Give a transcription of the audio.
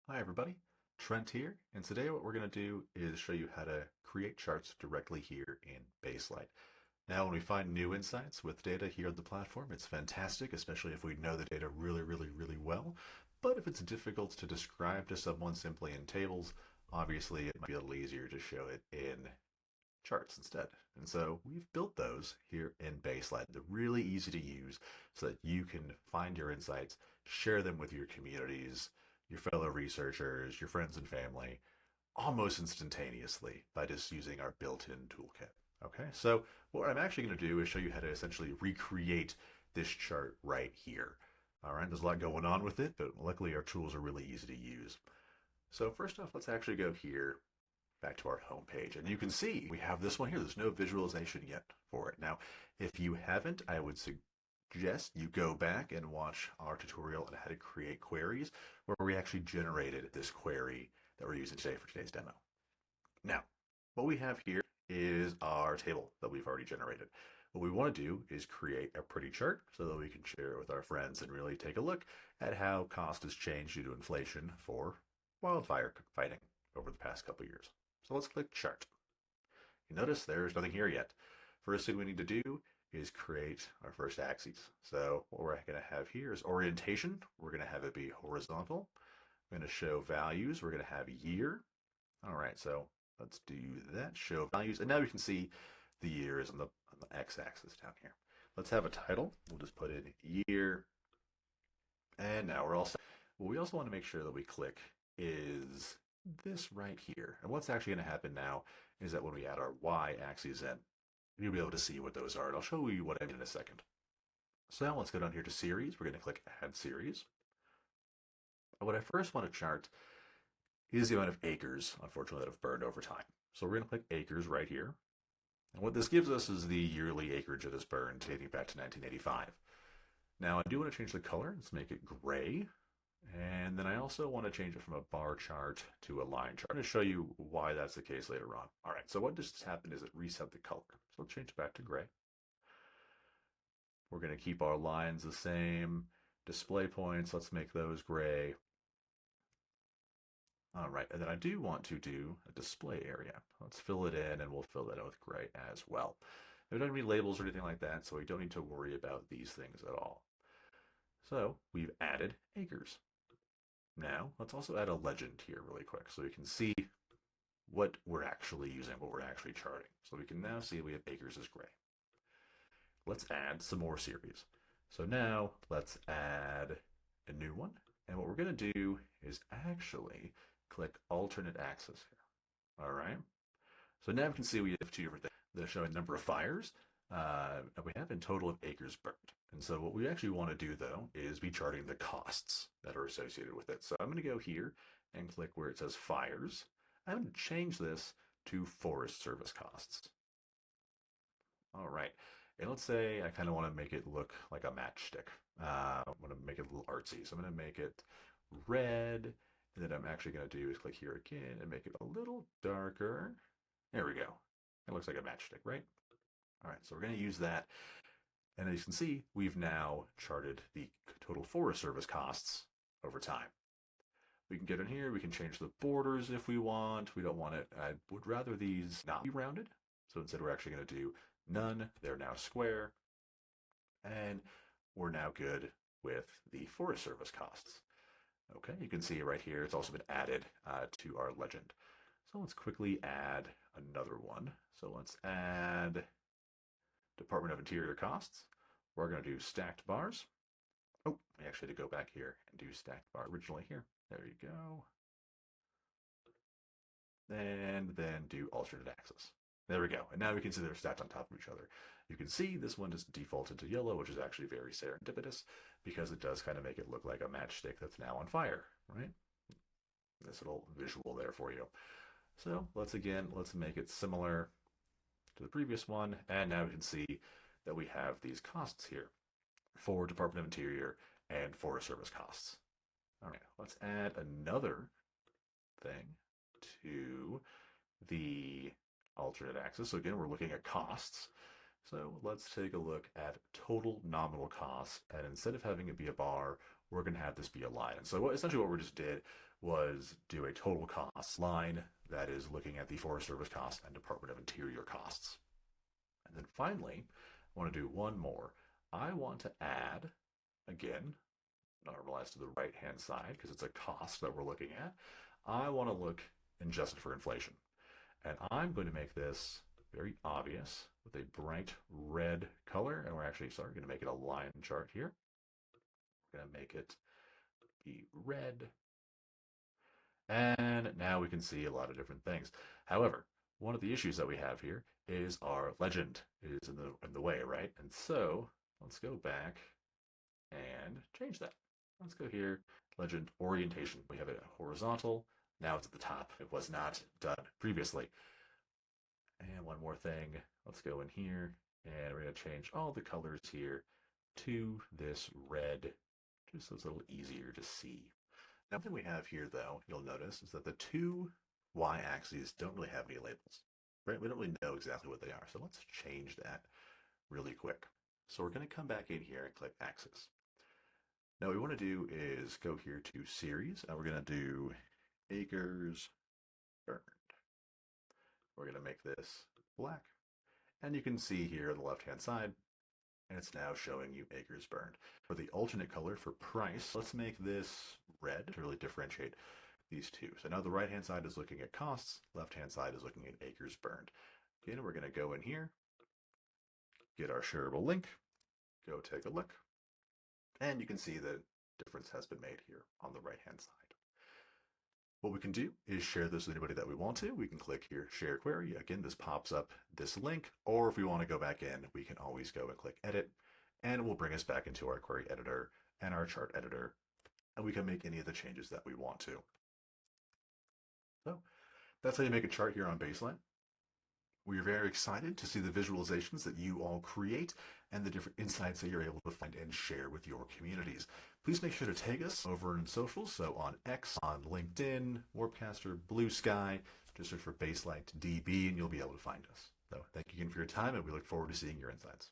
Hi everybody, Trent here, and today what we're going to do is show you how to create charts directly here in Baselight. Now when we find new insights with data here on the platform, it's fantastic, especially if we know the data really well. But if it's difficult to describe to someone simply in tables, obviously it might be a little easier to show it in charts instead. And so we've built those here in Baselight. They're really easy to use so that you can find your insights, share them with your communities, your fellow researchers, your friends and family, almost instantaneously by just using our built-in toolkit. Okay, so what I'm actually going to do is show you how to essentially recreate this chart right here. All right, there's a lot going on with it, but luckily our tools are really easy to use. So first off, let's actually go here back to our home page. And you can see we have this one here. There's no visualization yet for it. Now, if you haven't, I would suggest you go back and watch our tutorial on how to create queries where we actually generated this query that we're using today for today's demo. Now, what we have here is our table that we've already generated. What we want to do is create a pretty chart so that we can share it with our friends and really take a look at how cost has changed due to inflation for wildfire fighting over the past couple years. So let's click chart. You notice there's nothing here yet. First thing we need to do is create our first axes. So what we're going to have here is orientation. We're going to have it be horizontal. We're going to show values. We're going to have year. All right, so let's do that. Show values. And now we can see the year is on the x-axis down here. Let's have a title. We'll just put in year. And now we're all set. What we also want to make sure that we click is this right here. And what's actually going to happen now is that when we add our y-axes in, you'll be able to see what those are. And I'll show you what I mean in a second. So now let's go down here to series. We're going to click add series. And what I first want to chart is the amount of acres, unfortunately, that have burned over time. So we're going to click acres right here. And what this gives us is the yearly acreage that has burned dating back to 1985. Now I do want to change the color. Let's make it gray. And then I also want to change it from a bar chart to a line chart. I'm going to show you why that's the case later on. All right, so what just happened is it reset the color. So let's change it back to gray. We're going to keep our lines the same. Display points, let's make those gray. All right, and then I do want to do a display area. Let's fill it in, and we'll fill that in with gray as well. There don't need labels or anything like that, so we don't need to worry about these things at all. So we've added acres. Now, let's also add a legend here really quick so we can see what we're actually using, what we're actually charting. So we can now see we have acres as gray. Let's add some more series. So now let's add a new one. And what we're going to do is actually click alternate axis here. All right. So now we can see we have two different things. They're showing number of fires that we have in total of acres burned. And so what we actually want to do though is be charting the costs that are associated with it. So I'm going to go here and click where it says fires. I'm going to change this to Forest Service costs. All right. And let's say I kind of want to make it look like a matchstick. I want to make it a little artsy. So I'm going to make it red. And then I'm actually going to do is click here again and make it a little darker. There we go. It looks like a matchstick, right? All right, so we're going to use that. And as you can see, we've now charted the total Forest Service costs over time. We can get in here, we can change the borders if we want. We don't want it, I would rather these not be rounded. So instead we're actually going to do none. They're now square. And we're now good with the Forest Service costs. Okay, you can see right here, it's also been added to our legend. So let's quickly add another one. So let's add Department of Interior costs. We're going to do stacked bars. Oh, we actually had to go back here and do stacked bar originally here. There you go. And then do alternate axis. There we go. And now we can see they're stacked on top of each other. You can see this one just defaulted to yellow, which is actually very serendipitous because it does kind of make it look like a matchstick that's now on fire, right? This little visual there for you. So let's make it similar to the previous one. And now we can see that we have these costs here for Department of Interior and Forest Service costs. All right, let's add another thing to the alternate axis. So again, we're looking at costs. So let's take a look at total nominal costs. And instead of having it be a bar, we're going to have this be a line. And so essentially what we just did was do a total costs line that is looking at the Forest Service costs and Department of Interior costs. And then finally, I want to do one more. I want to add, again, normalize to the right-hand side because it's a cost that we're looking at. I want to look adjusted for inflation. And I'm going to make this very obvious with a bright red color. And we're actually, sorry, going to make it a line chart here. We're going to make it be red. And now we can see a lot of different things. However, one of the issues that we have here is our legend is in the way, right? And so let's go back and change that. Let's go here, legend orientation. We have it horizontal. Now it's at the top. It was not done previously. And one more thing. Let's go in here and we're going to change all the colors here to this red, just so it's a little easier to see. Now, what we have here, though, you'll notice, is that the two y-axes don't really have any labels, right? We don't really know exactly what they are. So let's change that really quick. So we're going to come back in here and click axis. Now, what we want to do is go here to series, and we're going to do acres burned. We're going to make this black. And you can see here on the left-hand side, and it's now showing you acres burned. For the alternate color for price, let's make this red to really differentiate these two. So now the right-hand side is looking at costs, left-hand side is looking at acres burned. Again, we're going to go in here, get our shareable link, go take a look, and you can see the difference has been made here on the right-hand side. What we can do is share this with anybody that we want to. We can click here, share query. Again, this pops up this link, or if we want to go back in, we can always go and click edit, and it will bring us back into our query editor and our chart editor, and we can make any of the changes that we want to. So that's how you make a chart here on Baselight. We are very excited to see the visualizations that you all create and the different insights that you're able to find and share with your communities. Please make sure to tag us over in socials, so on X, on LinkedIn, Warpcaster, Blue Sky, just search for Baselight DB and you'll be able to find us. So thank you again for your time, and we look forward to seeing your insights.